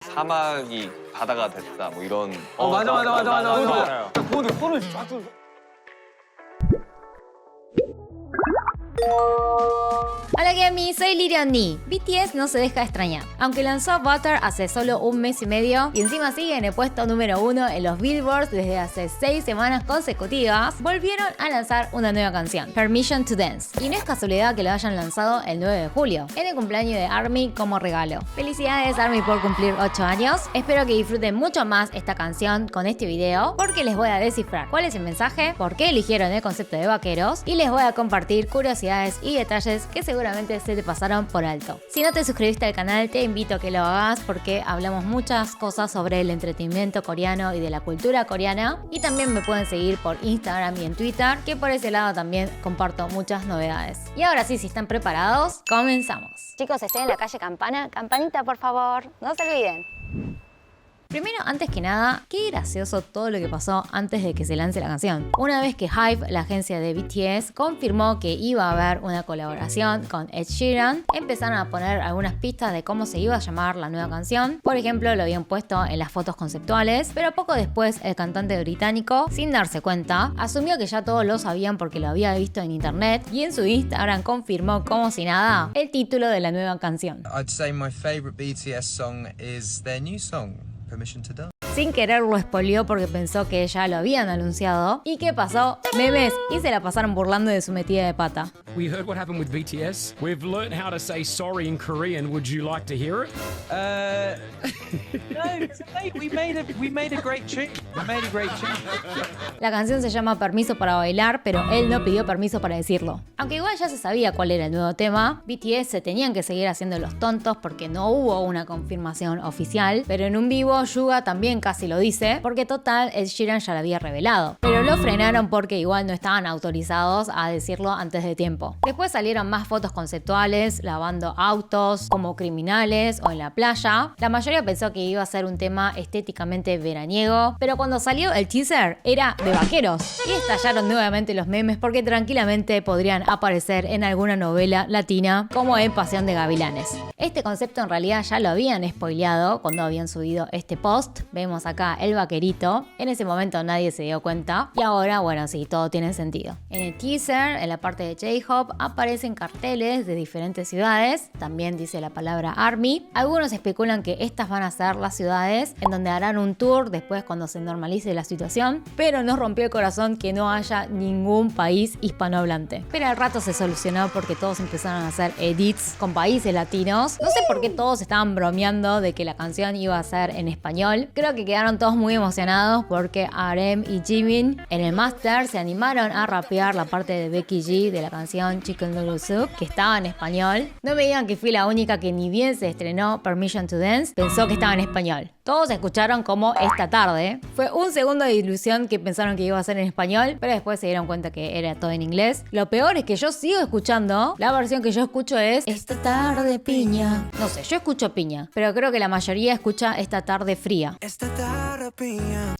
사막이 바다가 됐다 뭐 이런. 맞아. 손을 쫙 들어. Hola Gemi, soy Lirian Ni. BTS no se deja extrañar. Aunque lanzó Butter hace solo un mes y medio y encima sigue en el puesto número 1 en los Billboards desde hace 6 semanas consecutivas, volvieron a lanzar una nueva canción, Permission to Dance. Y no es casualidad que lo hayan lanzado el 9 de julio, en el cumpleaños de ARMY como regalo. Felicidades ARMY por cumplir 8 años. Espero que disfruten mucho más esta canción con este video porque les voy a descifrar cuál es el mensaje, por qué eligieron el concepto de vaqueros y les voy a compartir curiosidades y detalles que seguramente se te pasaron por alto. Si no te suscribiste al canal, te invito a que lo hagas porque hablamos muchas cosas sobre el entretenimiento coreano y de la cultura coreana. Y también me pueden seguir por Instagram y en Twitter, que por ese lado también comparto muchas novedades. Y ahora sí, si están preparados, comenzamos. Chicos, estoy en la calle Campana. Campanita, por favor, no se olviden. Primero, antes que nada, qué gracioso todo lo que pasó antes de que se lance la canción. Una vez que HYBE, la agencia de BTS, confirmó que iba a haber una colaboración con Ed Sheeran, empezaron a poner algunas pistas de cómo se iba a llamar la nueva canción. Por ejemplo, lo habían puesto en las fotos conceptuales, pero poco después el cantante británico, sin darse cuenta, asumió que ya todos lo sabían porque lo había visto en internet y en su Instagram confirmó como si nada el título de la nueva canción. I'd say my favorite BTS song is their new song, Permission to Dance. Sin querer lo spoileó porque pensó que ya lo habían anunciado. ¿Y qué pasó? Memes y se la pasaron burlando de su metida de pata. We heard what happened with BTS. We've learned how to say sorry in Korean. Would you like to hear it? No, it's late. We made a great tune. La canción se llama Permiso para bailar, pero él no pidió permiso para decirlo. Aunque igual ya se sabía cuál era el nuevo tema, BTS se tenían que seguir haciendo los tontos porque no hubo una confirmación oficial, pero en un vivo Suga también casi lo dice, porque total Ed Sheeran ya lo había revelado. Pero lo frenaron porque igual no estaban autorizados a decirlo antes de tiempo. Después salieron más fotos conceptuales, lavando autos, como criminales o en la playa. La mayoría pensó que iba a ser un tema estéticamente veraniego, pero cuando salió el teaser era de vaqueros. Y estallaron nuevamente los memes porque tranquilamente podrían aparecer en alguna novela latina como en Pasión de Gavilanes. Este concepto en realidad ya lo habían spoileado cuando habían subido este post. Vemos acá el vaquerito. En ese momento nadie se dio cuenta. Y ahora, bueno, sí, todo tiene sentido. En el teaser, en la parte de J-Hope, aparecen carteles de diferentes ciudades. También dice la palabra ARMY. Algunos especulan que estas van a ser las ciudades en donde harán un tour después cuando se normalice la situación. Pero nos rompió el corazón que no haya ningún país hispanohablante. Pero al rato se solucionó porque todos empezaron a hacer edits con países latinos. No sé por qué todos estaban bromeando de que la canción iba a ser en español. Creo que quedaron todos muy emocionados porque RM y Jimin en el máster se animaron a rapear la parte de Becky G de la canción Chicken Noodle Soup, que estaba en español. No me digan que fui la única que ni bien se estrenó Permission to Dance, pensó que estaba en español. Todos escucharon como esta tarde. Fue un segundo de ilusión que pensaron que iba a ser en español, pero después se dieron cuenta que era todo en inglés. Lo peor es que yo sigo escuchando, la versión que yo escucho es Esta tarde piña. No sé, yo escucho piña, pero creo que la mayoría escucha Esta tarde fría.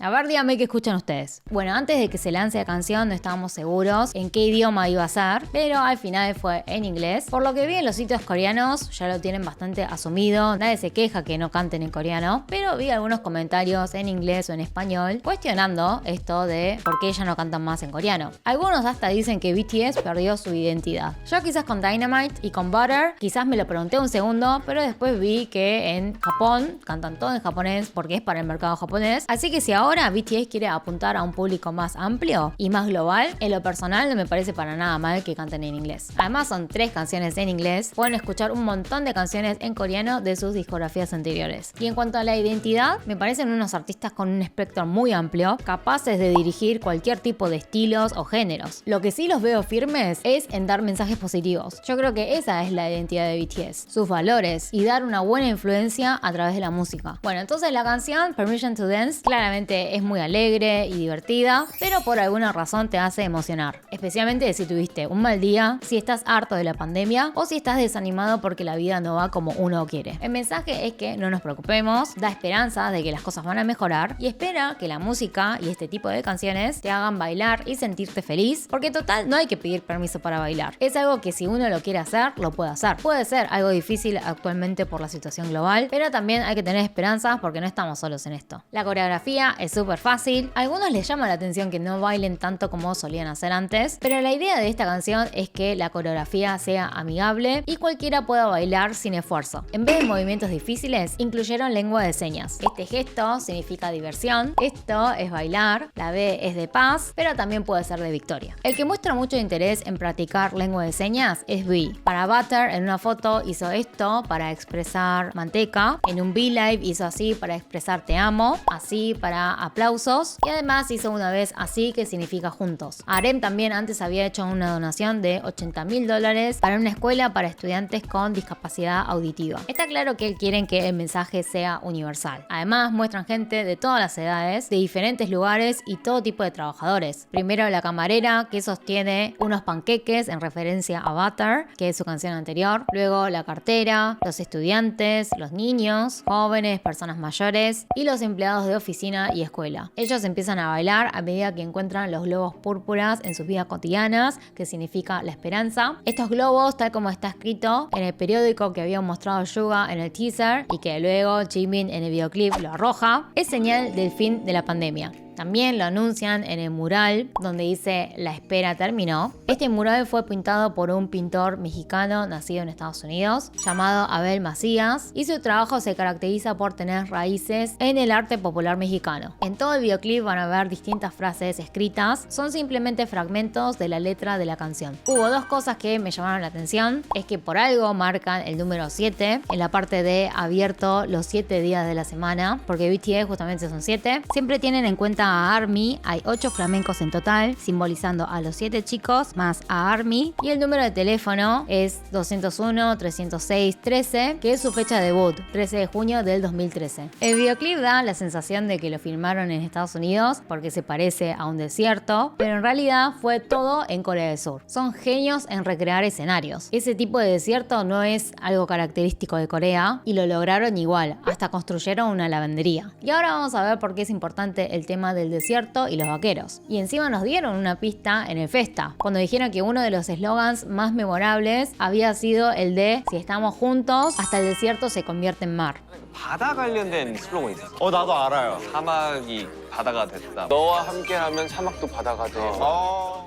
A ver, díganme qué escuchan ustedes. Bueno, antes de que se lance la canción no estábamos seguros en qué idioma iba a ser, pero al final fue en inglés. Por lo que vi en los sitios coreanos ya lo tienen bastante asumido, nadie se queja que no canten en coreano, pero vi algunos comentarios en inglés o en español cuestionando esto de por qué ya no cantan más en coreano. Algunos hasta dicen que BTS perdió su identidad. Yo quizás con Dynamite y con Butter quizás me lo pregunté un segundo, pero después vi que en Japón cantan todo en japonés porque es para el mercado japonés. Así que si ahora BTS quiere apuntar a un público más amplio y más global, en lo personal no me parece para nada mal que canten en inglés. Además son 3 canciones en inglés, pueden escuchar un montón de canciones en coreano de sus discografías anteriores. Y en cuanto a la identidad, me parecen unos artistas con un espectro muy amplio, capaces de dirigir cualquier tipo de estilos o géneros. Lo que sí los veo firmes es en dar mensajes positivos. Yo creo que esa es la identidad de BTS, sus valores y dar una buena influencia a través de la música. Bueno, entonces la canción Permission to Dance Dance claramente es muy alegre y divertida, pero por alguna razón te hace emocionar. Especialmente si tuviste un mal día, si estás harto de la pandemia o si estás desanimado porque la vida no va como uno quiere. El mensaje es que no nos preocupemos, da esperanza de que las cosas van a mejorar y espera que la música y este tipo de canciones te hagan bailar y sentirte feliz, porque total no hay que pedir permiso para bailar. Es algo que si uno lo quiere hacer, lo puede hacer. Puede ser algo difícil actualmente por la situación global, pero también hay que tener esperanzas porque no estamos solos en esto. La coreografía es súper fácil. A algunos les llama la atención que no bailen tanto como solían hacer antes, pero la idea de esta canción es que la coreografía sea amigable y cualquiera pueda bailar sin esfuerzo. En vez de movimientos difíciles, incluyeron lengua de señas. Este gesto significa diversión, esto es bailar, la B es de paz, pero también puede ser de victoria. El que muestra mucho interés en practicar lengua de señas es V. Para Butter en una foto hizo esto para expresar manteca, en un V-Live hizo así para expresar te amo, así para aplausos y además hizo una vez así que significa juntos. RM también antes había hecho una donación de $80.000 para una escuela para estudiantes con discapacidad auditiva. Está claro que él quiere que el mensaje sea universal. Además muestran gente de todas las edades, de diferentes lugares y todo tipo de trabajadores. Primero la camarera que sostiene unos panqueques en referencia a Butter, que es su canción anterior. Luego la cartera, los estudiantes, los niños, jóvenes, personas mayores y los empleados de oficina y escuela. Ellos empiezan a bailar a medida que encuentran los globos púrpuras en sus vidas cotidianas, que significa la esperanza. Estos globos, tal como está escrito en el periódico que había mostrado Suga en el teaser y que luego Jimin en el videoclip lo arroja, es señal del fin de la pandemia. También lo anuncian en el mural donde dice la espera terminó. Este mural fue pintado por un pintor mexicano nacido en Estados Unidos llamado Abel Macías y su trabajo se caracteriza por tener raíces en el arte popular mexicano. En todo el videoclip van a ver distintas frases escritas, son simplemente fragmentos de la letra de la canción. Hubo dos cosas que me llamaron la atención, es que por algo marcan el número 7 en la parte de abierto los 7 días de la semana, porque BTS justamente son 7. Siempre tienen en cuenta a ARMY, hay 8 flamencos en total, simbolizando a los 7 chicos más a ARMY, y el número de teléfono es 201-306-13, que es su fecha de debut, 13 de junio del 2013. El videoclip da la sensación de que lo filmaron en Estados Unidos porque se parece a un desierto, pero en realidad fue todo en Corea del Sur. Son genios en recrear escenarios. Ese tipo de desierto no es algo característico de Corea y lo lograron igual, hasta construyeron una lavandería. Y ahora vamos a ver por qué es importante el tema del desierto y los vaqueros. Y encima nos dieron una pista en el Festa, cuando dijeron que uno de los eslogans más memorables había sido el de si estamos juntos, hasta el desierto se convierte en mar. 바다 관련된 슬로건이 있었어. 나도 알아요. 사막이 바다가 됐다. 너와 함께라면 사막도 바다가 돼.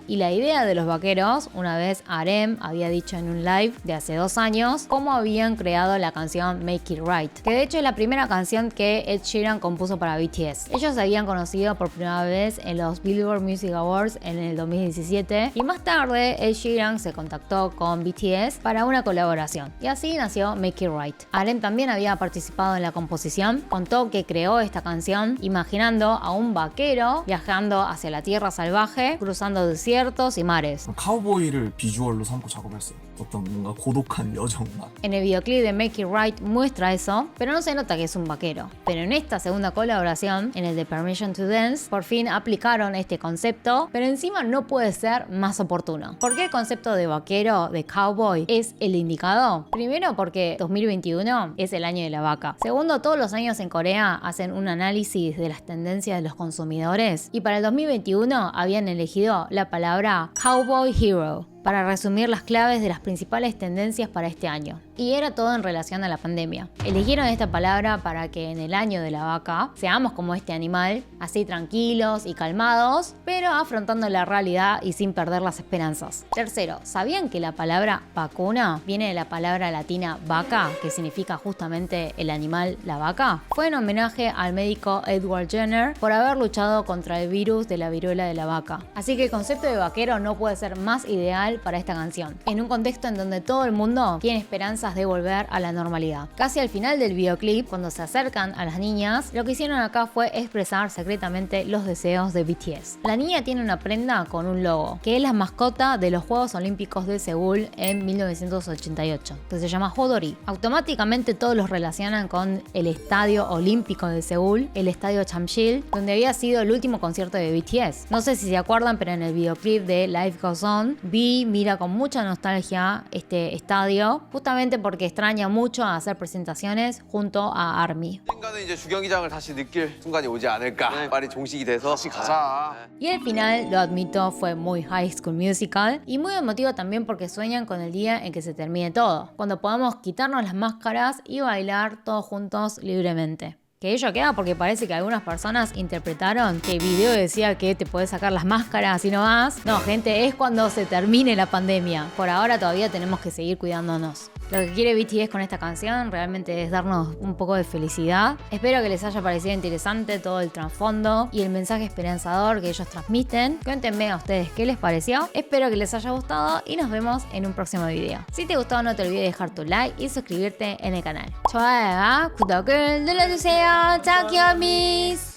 Y la idea de los vaqueros, una vez RM había dicho en un live de hace 2 años cómo habían creado la canción Make It Right, que de hecho es la primera canción que Ed Sheeran compuso para BTS. Ellos se habían conocido por primera vez en los Billboard Music Awards en el 2017 y más tarde Ed Sheeran se contactó con BTS para una colaboración y así nació Make It Right. RM también había participado en la composición, contó que creó esta canción imaginando a un vaquero viajando hacia la tierra salvaje, cruzando desiertos y mares. 카우보이를 비주얼로 삼고 작업했어요. 어떤 뭔가 고독한 여정만. En el videoclip de Make It Right muestra eso, pero no se nota que es un vaquero. Pero en esta segunda colaboración, en el de Permission to Dance, por fin aplicaron este concepto, pero encima no puede ser más oportuno. ¿Por qué el concepto de vaquero, de cowboy, es el indicado? Primero porque 2021 es el año de la vaca. Segundo, todos los años en Corea hacen un análisis de las tendencias de los consumidores y para el 2021 habían elegido la palabra Cowboy Hero para resumir las claves de las principales tendencias para este año. Y era todo en relación a la pandemia. Eligieron esta palabra para que en el año de la vaca seamos como este animal, así tranquilos y calmados, pero afrontando la realidad y sin perder las esperanzas. Tercero, ¿sabían que la palabra vacuna viene de la palabra latina vaca, que significa justamente el animal, la vaca? Fue en homenaje al médico Edward Jenner por haber luchado contra el virus de la viruela de la vaca. Así que el concepto de vaquero no puede ser más ideal ideal para esta canción, en un contexto en donde todo el mundo tiene esperanzas de volver a la normalidad. Casi al final del videoclip, cuando se acercan a las niñas, lo que hicieron acá fue expresar secretamente los deseos de BTS. La niña tiene una prenda con un logo, que es la mascota de los Juegos Olímpicos de Seúl en 1988, que se llama Hodori. Automáticamente todos los relacionan con el Estadio Olímpico de Seúl, el Estadio Chamsil, donde había sido el último concierto de BTS. No sé si se acuerdan, pero en el videoclip de Life Goes On, V mira con mucha nostalgia este estadio, justamente porque extraña mucho a hacer presentaciones junto a ARMY. 언젠가는 이제 주경기장을 다시 느낄 순간이 오지 않을까. 빨리 종식이 돼서 다시 가자. Y el final, lo admito, fue muy High School Musical y muy emotivo también porque sueñan con el día en que se termine todo, cuando podamos quitarnos las máscaras y bailar todos juntos libremente. Que ello queda porque parece que algunas personas interpretaron que el video decía que te podés sacar las máscaras y no más. No, gente, es cuando se termine la pandemia. Por ahora todavía tenemos que seguir cuidándonos. Lo que quiere BTS con esta canción realmente es darnos un poco de felicidad. Espero que les haya parecido interesante todo el trasfondo y el mensaje esperanzador que ellos transmiten. Cuéntenme a ustedes qué les pareció. Espero que les haya gustado y nos vemos en un próximo video. Si te gustó, no te olvides dejar tu like y suscribirte en el canal. 좋아요와 구독을 눌러주세요. 짝이요 미스.